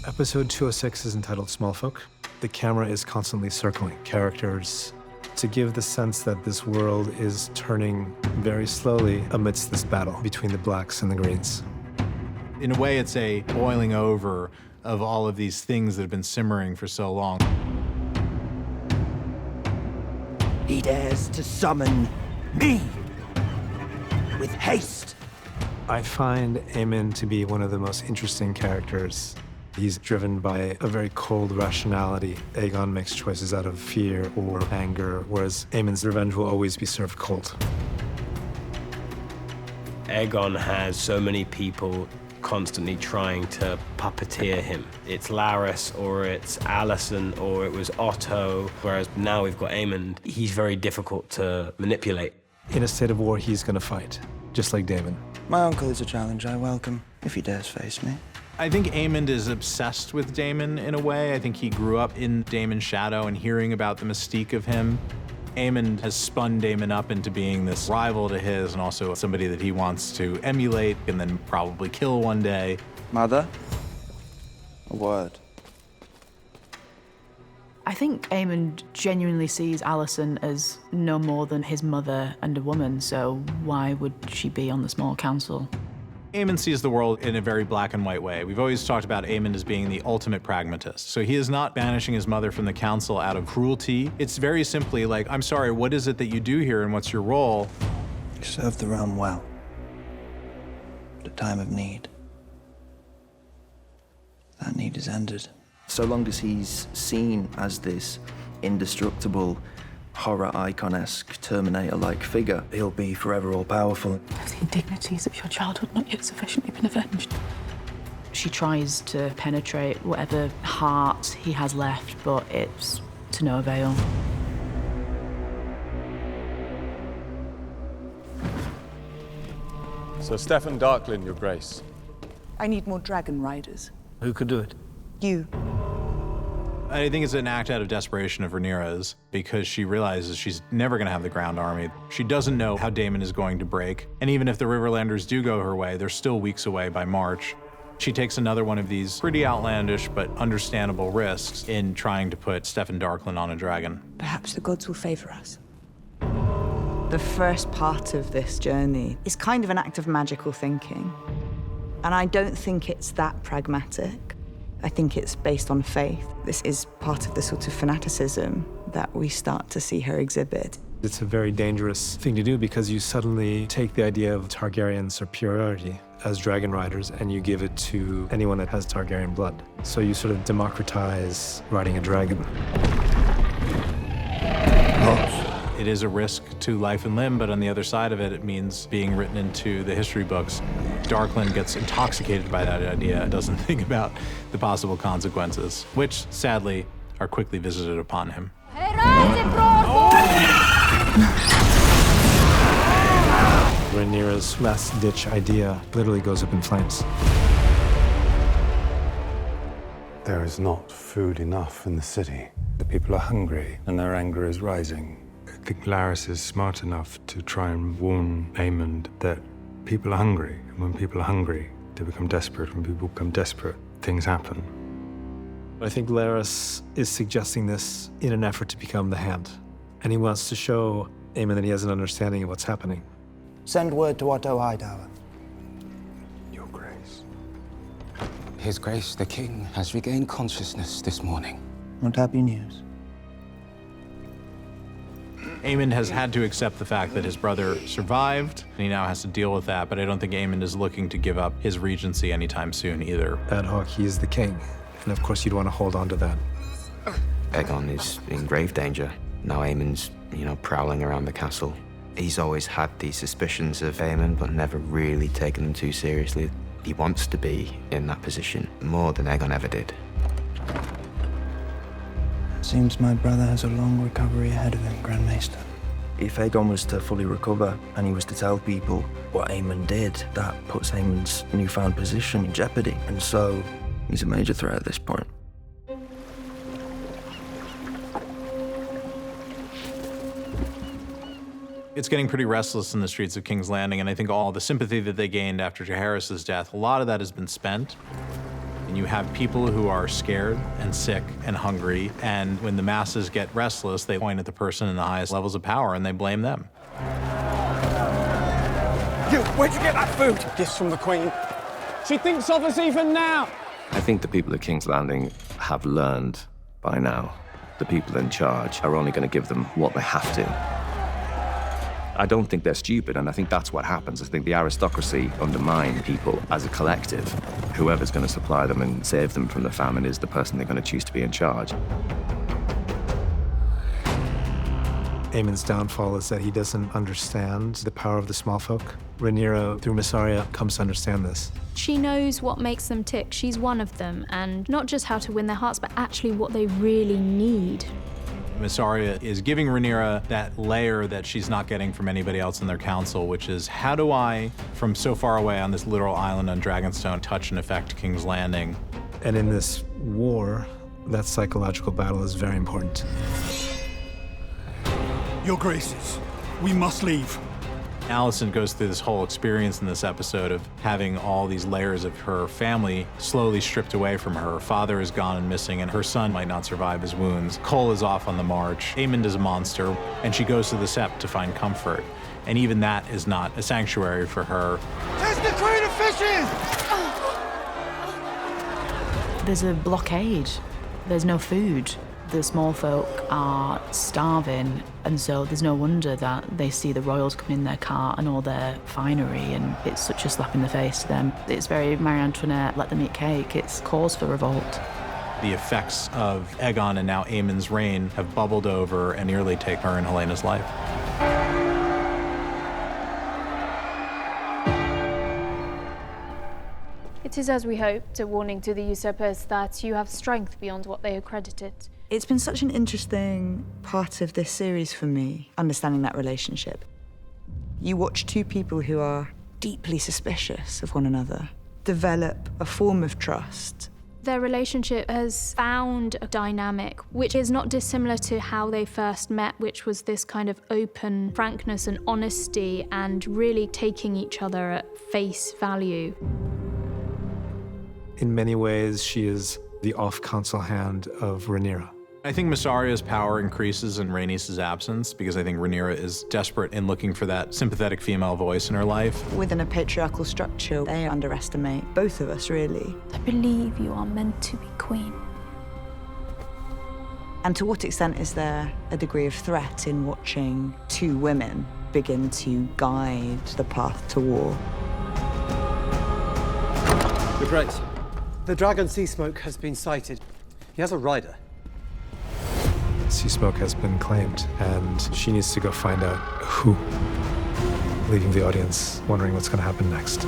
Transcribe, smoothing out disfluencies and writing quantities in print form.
Episode 206 is entitled Small Folk. The camera is constantly circling characters to give the sense that this world is turning very slowly amidst this battle between the blacks and the greens. In a way, it's a boiling over of all of these things that have been simmering for so long. He dares to summon me with haste. I find Aemon to be one of the most interesting characters. He's driven by a very cold rationality. Aegon makes choices out of fear or anger, whereas Aemon's revenge will always be served cold. Aegon has so many people constantly trying to puppeteer him. It's Larys, or it's Alicent, or it was Otto, whereas now we've got Aemon. He's very difficult to manipulate. In a state of war, he's gonna fight, just like Daemon. My uncle is a challenge I welcome, if he dares face me. I think Aemon is obsessed with Daemon in a way. I think he grew up in Daemon's shadow and hearing about the mystique of him. Aemon has spun Daemon up into being this rival to his and also somebody that he wants to emulate and then probably kill one day. Mother, a word. I think Aemon genuinely sees Alicent as no more than his mother and a woman, so why would she be on the small council? Aemon sees the world in a very black and white way. We've always talked about Aemon as being the ultimate pragmatist. So he is not banishing his mother from the council out of cruelty. It's very simply like, I'm sorry, what is it that you do here and what's your role? You serve the realm well. At a time of need. That need is ended. So long as he's seen as this indestructible, horror icon-esque, Terminator-like figure, he'll be forever all-powerful. Have the indignities of your childhood not yet sufficiently been avenged? She tries to penetrate whatever heart he has left, but it's to no avail. So Stefan Darklin, Your Grace. I need more dragon riders. Who could do it? You. I think it's an act out of desperation of Rhaenyra's because she realizes she's never going to have the ground army. She doesn't know how Daemon is going to break. And even if the Riverlanders do go her way, they're still weeks away by March. She takes another one of these pretty outlandish but understandable risks in trying to put Stefan Darklin on a dragon. Perhaps the gods will favor us. The first part of this journey is kind of an act of magical thinking. And I don't think it's that pragmatic. I think it's based on faith. This is part of the sort of fanaticism that we start to see her exhibit. It's a very dangerous thing to do because you suddenly take the idea of Targaryen superiority as dragon riders and you give it to anyone that has Targaryen blood. So you sort of democratize riding a dragon. It is a risk to life and limb, but on the other side of it, it means being written into the history books. Darklin gets intoxicated by that idea and doesn't think about the possible consequences, which, sadly, are quickly visited upon him. Rhaenyra's last-ditch idea literally goes up in flames. There is not food enough in the city. The people are hungry, and their anger is rising. I think Larys is smart enough to try and warn Aemon that people are hungry. And when people are hungry, they become desperate. When people become desperate, things happen. I think Larys is suggesting this in an effort to become the Hand. And he wants to show Aemon that he has an understanding of what's happening. Send word to Otto Hightower. Your Grace. His Grace, the King, has regained consciousness this morning. What happy news? Aemon has had to accept the fact that his brother survived, and he now has to deal with that, but I don't think Aemon is looking to give up his regency anytime soon either. Ad hoc, he is the king, and of course you'd want to hold on to that. Aegon is in grave danger. Now Aemon's, prowling around the castle. He's always had these suspicions of Aemon, but never really taken them too seriously. He wants to be in that position more than Aegon ever did. Seems my brother has a long recovery ahead of him, Grand Maester. If Aegon was to fully recover and he was to tell people what Aemon did, that puts Aemon's newfound position in jeopardy. And so, he's a major threat at this point. It's getting pretty restless in the streets of King's Landing, and I think all the sympathy that they gained after Jaehaerys' death, a lot of that has been spent. You have people who are scared and sick and hungry, and when the masses get restless, they point at the person in the highest levels of power and they blame them. You, where'd you get that food? Gifts from the Queen. She thinks of us even now. I think the people at King's Landing have learned by now. The people in charge are only going to give them what they have to. I don't think they're stupid, and I think that's what happens. I think the aristocracy undermine people as a collective. Whoever's going to supply them and save them from the famine is the person they're going to choose to be in charge. Aemon's downfall is that he doesn't understand the power of the small folk. Rhaenyra, through Mysaria, comes to understand this. She knows what makes them tick. She's one of them, and not just how to win their hearts, but actually what they really need. Mysaria is giving Rhaenyra that layer that she's not getting from anybody else in their council, which is, how do I, from so far away on this literal island on Dragonstone, touch and affect King's Landing? And in this war, that psychological battle is very important. Your Graces, we must leave. Alicent goes through this whole experience in this episode of having all these layers of her family slowly stripped away from her. Her father is gone and missing, and her son might not survive his wounds. Cole is off on the march. Aemond is a monster, and she goes to the Sept to find comfort. And even that is not a sanctuary for her. There's the Queen of Fishes! There's a blockade. There's no food. The small folk are starving, and so there's no wonder that they see the royals come in their cart and all their finery, and it's such a slap in the face to them. It's very Marie Antoinette, let them eat cake. It's cause for revolt. The effects of Aegon and now Aemon's reign have bubbled over and nearly take her and Helena's life. It is as we hoped, a warning to the usurpers that you have strength beyond what they accredited. It's been such an interesting part of this series for me, understanding that relationship. You watch two people who are deeply suspicious of one another develop a form of trust. Their relationship has found a dynamic which is not dissimilar to how they first met, which was this kind of open frankness and honesty and really taking each other at face value. In many ways, she is the off-council hand of Rhaenyra. I think Mysaria's power increases in Rhaenys' absence because I think Rhaenyra is desperate in looking for that sympathetic female voice in her life. Within a patriarchal structure, they underestimate both of us, really. I believe you are meant to be queen. And to what extent is there a degree of threat in watching two women begin to guide the path to war? Your Grace, the Dragon Sea Smoke has been sighted. He has a rider. Sea Smoke has been claimed, and she needs to go find out who, leaving the audience wondering what's going to happen next.